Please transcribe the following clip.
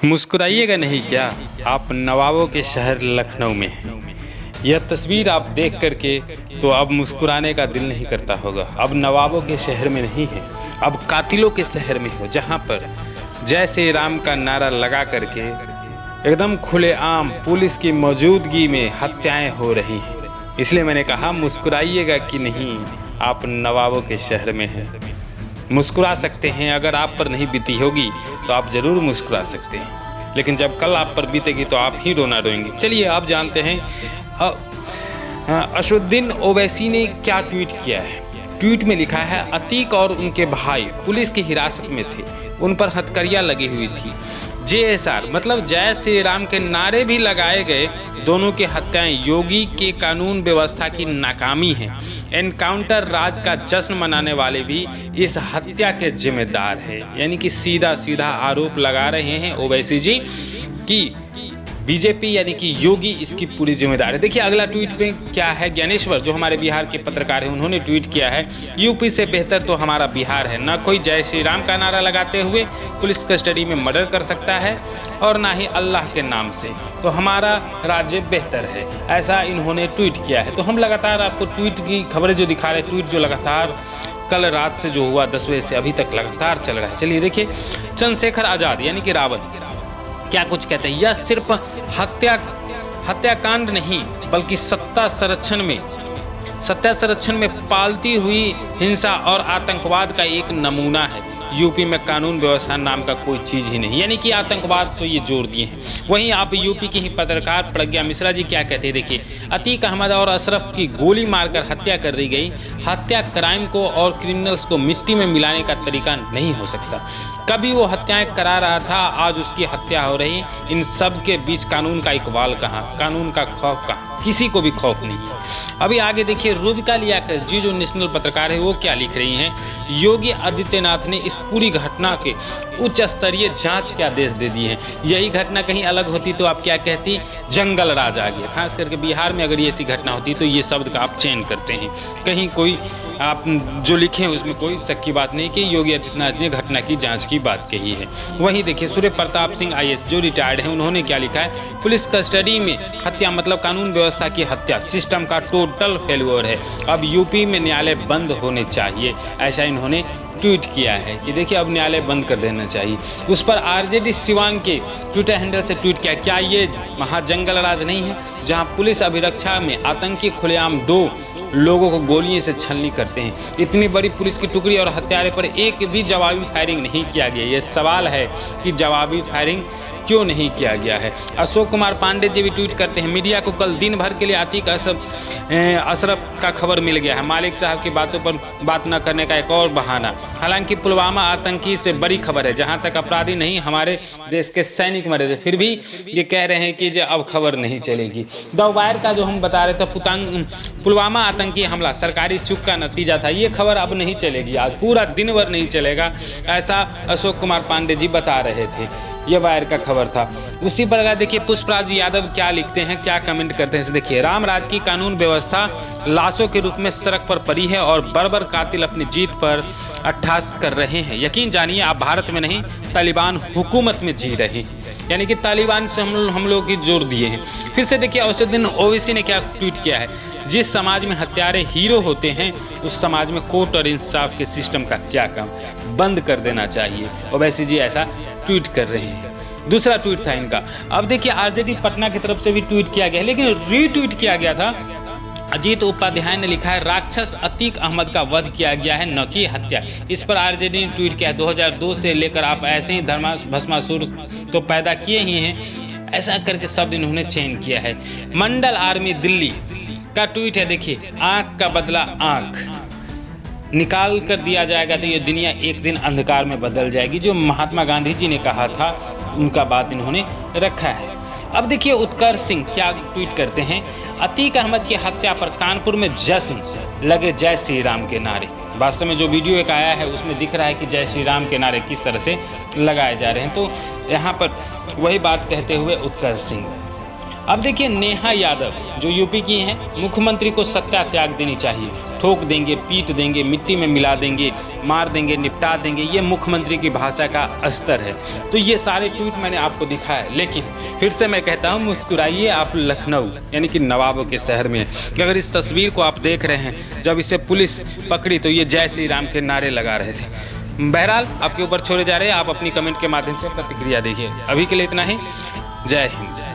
मुस्कुराइएगा नहीं क्या, आप नवाबों के शहर लखनऊ में हैं। यह तस्वीर आप देख करके तो अब मुस्कुराने का दिल नहीं करता होगा। अब नवाबों के शहर में नहीं है, अब कातिलों के शहर में हो, जहाँ पर जय श्री राम का नारा लगा करके एकदम खुलेआम पुलिस की मौजूदगी में हत्याएं हो रही हैं। इसलिए मैंने कहा मुस्कुराइएगा कि नहीं, आप नवाबों के शहर में हैं। मुस्कुरा सकते हैं, अगर आप पर नहीं बीती होगी तो आप ज़रूर मुस्कुरा सकते हैं, लेकिन जब कल आप पर बीतेगी तो आप ही रोना रोएंगे। चलिए आप जानते हैं असदुद्दीन ओवैसी ने क्या ट्वीट किया है। ट्वीट में लिखा है, अतीक और उनके भाई पुलिस की हिरासत में थे, उन पर हथकड़ियाँ लगी हुई थी। JSR मतलब जय श्री राम के नारे भी लगाए गए। दोनों की हत्याएं योगी के कानून व्यवस्था की नाकामी है। एनकाउंटर राज का जश्न मनाने वाले भी इस हत्या के जिम्मेदार हैं। यानी कि सीधा सीधा आरोप लगा रहे हैं ओवैसी जी कि बीजेपी यानी कि योगी इसकी पूरी जिम्मेदार है। देखिए अगला ट्वीट पे क्या है। ज्ञानेश्वर जो हमारे बिहार के पत्रकार हैं, उन्होंने ट्वीट किया है, यूपी से बेहतर तो हमारा बिहार है। ना कोई जय श्री राम का नारा लगाते हुए पुलिस कस्टडी में मर्डर कर सकता है और ना ही अल्लाह के नाम से, तो हमारा राज्य बेहतर है। ऐसा इन्होंने ट्वीट किया है। तो हम लगातार आपको ट्वीट की खबरें जो दिखा रहे हैं, ट्वीट जो लगातार कल रात से जो हुआ 10 बजे से अभी तक लगातार चल रहा है। चलिए देखिए, चंद्रशेखर आज़ाद यानी कि रावत क्या कुछ कहते हैं। यह सिर्फ हत्याकांड नहीं बल्कि सत्ता संरक्षण में पालती हुई हिंसा और आतंकवाद का एक नमूना है। यूपी में कानून व्यवस्था नाम का कोई चीज़ ही नहीं, यानी कि आतंकवाद से ये जोड़ दिए हैं। वहीं आप यूपी की ही पत्रकार प्रज्ञा मिश्रा जी क्या कहते हैं, देखिए। अतीक अहमद और अशरफ की गोली मारकर हत्या कर दी गई। हत्या क्राइम को और क्रिमिनल्स को मिट्टी में मिलाने का तरीका नहीं हो सकता। कभी वो हत्याएं करा रहा था, आज उसकी हत्या हो रही। इन सब के बीच कानून का इकबाल कहाँ, कानून का खौफ कहाँ, किसी को भी खौफ नहीं है। अभी आगे देखिए, रूबिका लियाकत जी जो नेशनल पत्रकार है वो क्या लिख रही हैं। योगी आदित्यनाथ ने इस पूरी घटना के उच्च स्तरीय जांच के आदेश दे दिए हैं। यही घटना कहीं अलग होती तो आप क्या कहती, जंगल राज आ गया। खास करके बिहार में अगर ये ऐसी घटना होती तो ये शब्द का आप चयन करते हैं। कहीं कोई आप जो लिखे उसमें कोई शक की बात नहीं कि योगी आदित्यनाथ ने घटना की जांच की बात कही है। वहीं देखिए, सूर्य प्रताप सिंह IAS जो रिटायर्ड हैं, उन्होंने क्या लिखा है, पुलिस कस्टडी में हत्या मतलब कानून व्यवस्था की हत्या, सिस्टम का टोटल फेल्योर है। अब यूपी में न्यायालय बंद होने चाहिए, ऐसा इन्होंने ट्वीट किया है कि देखिए अब न्यायालय बंद कर देना चाहिए। उस पर RJD सिवान के ट्विटर हैंडल से ट्वीट किया, क्या ये महाजंगल राज नहीं है जहां पुलिस अभिरक्षा में आतंकी खुलेआम 2 लोगों को गोलियों से छलनी करते हैं। इतनी बड़ी पुलिस की टुकड़ी और हत्यारे पर एक भी जवाबी फायरिंग नहीं किया गया। ये सवाल है कि जवाबी फायरिंग क्यों नहीं किया गया है। अशोक कुमार पांडे जी भी ट्वीट करते हैं, मीडिया को कल दिन भर के लिए अतीक अशरफ का खबर मिल गया है। मालिक साहब की बातों पर बात न करने का एक और बहाना। हालांकि पुलवामा आतंकी से बड़ी खबर है, जहां तक अपराधी नहीं हमारे देश के सैनिक मरे थे, फिर भी ये कह रहे हैं कि जो अब खबर नहीं चलेगी। द वायर का जो हम बता रहे थे, पुलवामा आतंकी हमला सरकारी चूक का नतीजा था, ये खबर अब नहीं चलेगी, आज पूरा दिन भर नहीं चलेगा, ऐसा अशोक कुमार पांडे जी बता रहे थे। ये वायर का खबर था। उसी प्रकार देखिए, पुष्पराज यादव क्या लिखते हैं, क्या कमेंट करते हैं। देखिए, रामराज की कानून व्यवस्था लाशों के रूप में सड़क पर पड़ी है और बर्बर कातिल अपनी जीत पर अट्ठास कर रहे हैं। यकीन जानिए, आप भारत में नहीं तालिबान हुकूमत में जी रहे हैं, यानी कि तालिबान से हम लोग की जोड़ दिए हैं। फिर से देखिए, असदुद्दीन ओवैसी ने क्या ट्वीट किया है, जिस समाज में हत्यारे हीरो होते हैं उस समाज में कोर्ट और इंसाफ के सिस्टम का क्या काम, बंद कर देना चाहिए। ओवैसी जी ऐसा ट्वीट कर रहे हैं। दूसरा ट्वीट था इनका। अब देखिए, RJD पटना की तरफ से भी ट्वीट किया गया, लेकिन रीट्वीट किया गया था। अजीत उपाध्याय ने लिखा है, राक्षस अतीक अहमद का वध किया गया है, न कि हत्या। इस पर RJD ने ट्वीट किया है, 2002 से लेकर आप ऐसे ही भस्मासुर तो पैदा किए ही हैं, ऐसा करके शब्द इन्होंने चयन किया है। मंडल आर्मी दिल्ली का ट्वीट है, देखिए, आँख का बदला आँख निकाल कर दिया जाएगा तो ये दुनिया एक दिन अंधकार में बदल जाएगी। जो महात्मा गांधी जी ने कहा था, उनका बात इन्होंने रखा है। अब देखिए, उत्कर्ष सिंह क्या ट्वीट करते हैं, अतीक अहमद की हत्या पर कानपुर में जश्न, लगे जय श्री राम के नारे। वास्तव में जो वीडियो एक आया है उसमें दिख रहा है कि जय श्री राम के नारे किस तरह से लगाए जा रहे हैं। तो यहाँ पर वही बात कहते हुए उत्कर्ष सिंह, अब देखिए नेहा यादव जो यूपी की हैं, मुख्यमंत्री को सत्ता त्याग देनी चाहिए, ठोक देंगे, पीट देंगे, मिट्टी में मिला देंगे, मार देंगे, निपटा देंगे, ये मुख्यमंत्री की भाषा का स्तर है। तो ये सारे ट्वीट मैंने आपको दिखाया, लेकिन फिर से मैं कहता हूँ मुस्कुराइए, आप लखनऊ यानी कि नवाबों के शहर में। अगर इस तस्वीर को आप देख रहे हैं, जब इसे पुलिस पकड़ी तो ये जय श्री राम के नारे लगा रहे थे। बहरहाल आपके ऊपर छोड़े जा रहे हैं, आप अपनी कमेंट के माध्यम से प्रतिक्रिया देखिए। अभी के लिए इतना ही, जय हिंद।